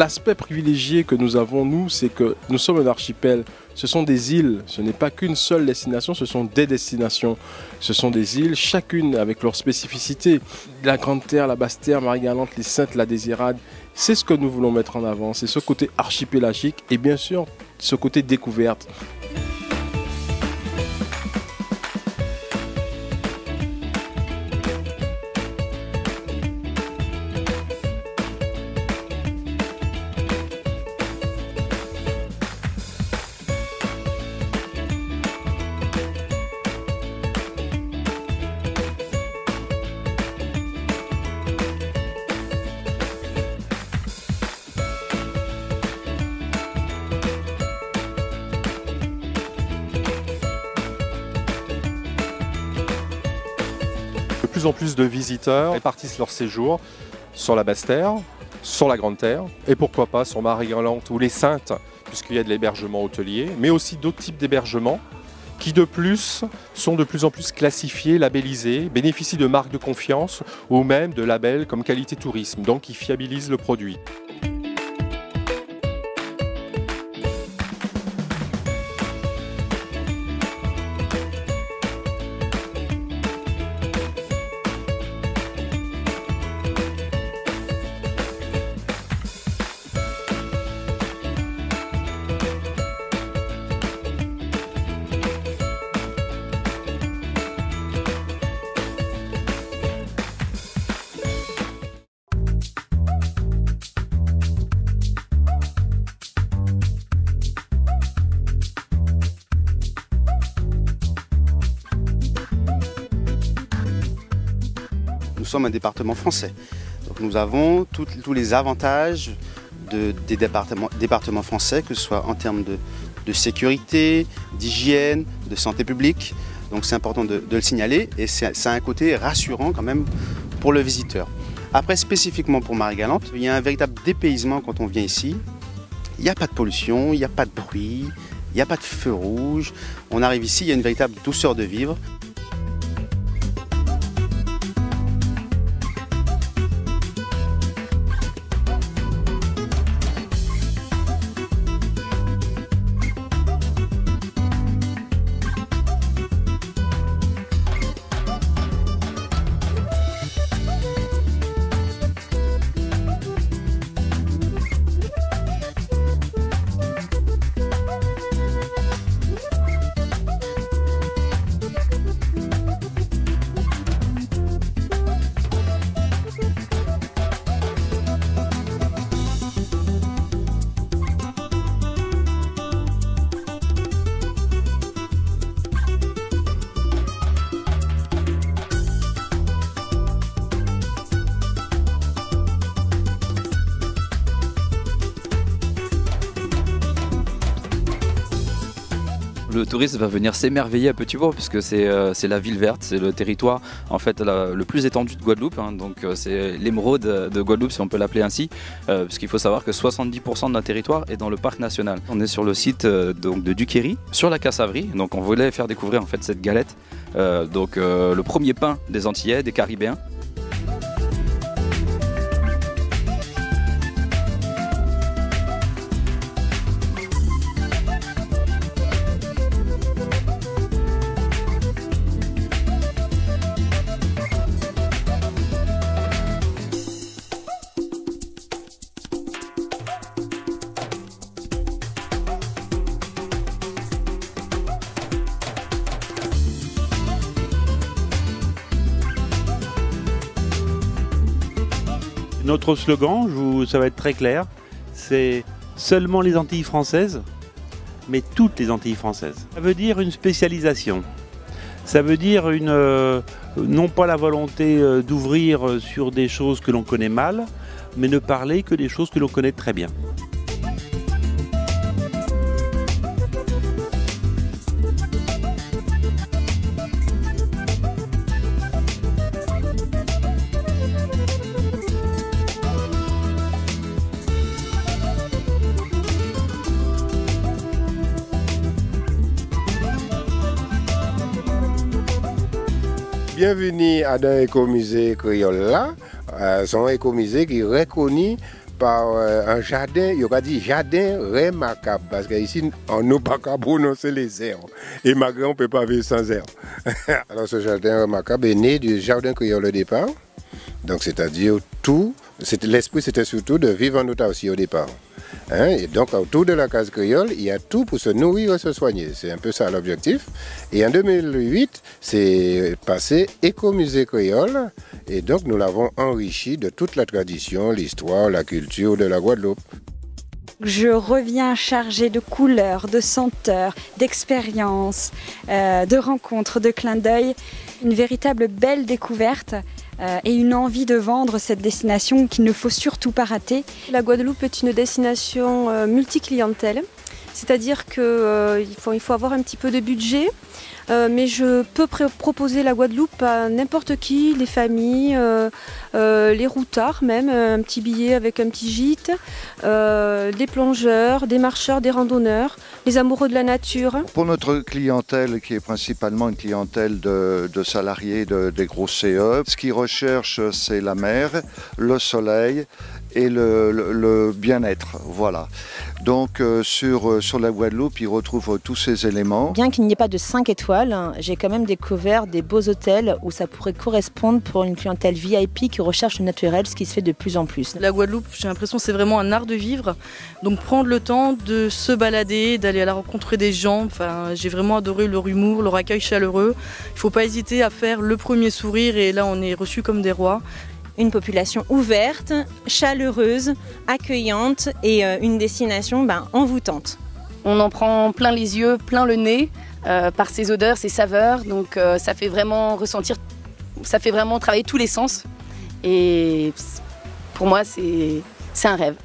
L'aspect privilégié que nous avons, nous, c'est que nous sommes un archipel. Ce sont des îles, ce n'est pas qu'une seule destination, ce sont des destinations. Ce sont des îles, chacune avec leur spécificité. La Grande Terre, la Basse Terre, Marie-Galante, les Saintes, la Désirade. C'est ce que nous voulons mettre en avant, c'est ce côté archipélagique et bien sûr ce côté découverte. De plus en plus de visiteurs répartissent leur séjour sur la Basse Terre, sur la Grande Terre et pourquoi pas sur Marie-Galante ou les Saintes, puisqu'il y a de l'hébergement hôtelier, mais aussi d'autres types d'hébergements qui de plus sont de plus en plus classifiés, labellisés, bénéficient de marques de confiance ou même de labels comme qualité tourisme, donc qui fiabilisent le produit. Nous sommes un département français. Donc nous avons tous les avantages des départements français, que ce soit en termes de sécurité, d'hygiène, de santé publique. Donc c'est important de le signaler et ça a un côté rassurant quand même pour le visiteur. Après, spécifiquement pour Marie-Galante, il y a un véritable dépaysement quand on vient ici. Il n'y a pas de pollution, il n'y a pas de bruit, il n'y a pas de feu rouge. On arrive ici, il y a une véritable douceur de vivre. Le touriste va venir s'émerveiller à Petit-Bourg puisque c'est la ville verte, c'est le territoire en fait le plus étendu de Guadeloupe, hein, donc c'est l'émeraude de Guadeloupe si on peut l'appeler ainsi, puisqu'il faut savoir que 70% de notre territoire est dans le parc national. On est sur le site donc de Duquéry, sur la Cassaverie, donc on voulait faire découvrir en fait cette galette, le premier pain des Antillais, des Caribéens. Notre slogan, ça va être très clair, c'est seulement les Antilles françaises, mais toutes les Antilles françaises. Ça veut dire une spécialisation, ça veut dire non pas la volonté d'ouvrir sur des choses que l'on connaît mal, mais ne parler que des choses que l'on connaît très bien. Bienvenue à un écomusée créole là, c'est un écomusée qui est reconnu par un jardin, il y aura dit jardin remarquable, parce qu'ici, on n'a pas qu'à prononcer les airs. Et malgré, on ne peut pas vivre sans airs. Alors ce jardin remarquable est né du jardin créole au départ. Donc c'est-à-dire tout, l'esprit c'était surtout de vivre en autarcie au départ. Et donc autour de la case créole, il y a tout pour se nourrir et se soigner. C'est un peu ça l'objectif. Et en 2008, c'est passé Écomusée créole. Et donc nous l'avons enrichi de toute la tradition, l'histoire, la culture de la Guadeloupe. Je reviens chargée de couleurs, de senteurs, d'expériences, de rencontres, de clins d'œil. Une véritable belle découverte et une envie de vendre cette destination qu'il ne faut surtout pas rater. La Guadeloupe est une destination multiclientèle, c'est-à-dire qu'il faut avoir un petit peu de budget. Mais je peux proposer la Guadeloupe à n'importe qui, les familles, les routards même, un petit billet avec un petit gîte, des plongeurs, des marcheurs, des randonneurs, les amoureux de la nature. Pour notre clientèle, qui est principalement une clientèle de salariés des gros CE, ce qu'ils recherchent, c'est la mer, le soleil et le bien-être, voilà. Donc sur la Guadeloupe, ils retrouvent tous ces éléments. Bien qu'il n'y ait pas de 5 étoiles, j'ai quand même découvert des beaux hôtels où ça pourrait correspondre pour une clientèle VIP qui recherche le naturel, ce qui se fait de plus en plus. La Guadeloupe, j'ai l'impression que c'est vraiment un art de vivre. Donc prendre le temps de se balader, d'aller à la rencontre des gens. Enfin, j'ai vraiment adoré leur humour, leur accueil chaleureux. Il ne faut pas hésiter à faire le premier sourire et là on est reçus comme des rois. Une population ouverte, chaleureuse, accueillante et une destination envoûtante. On en prend plein les yeux, plein le nez par ses odeurs, ses saveurs. Donc ça fait vraiment ressentir, ça fait vraiment travailler tous les sens. Et pour moi, c'est un rêve.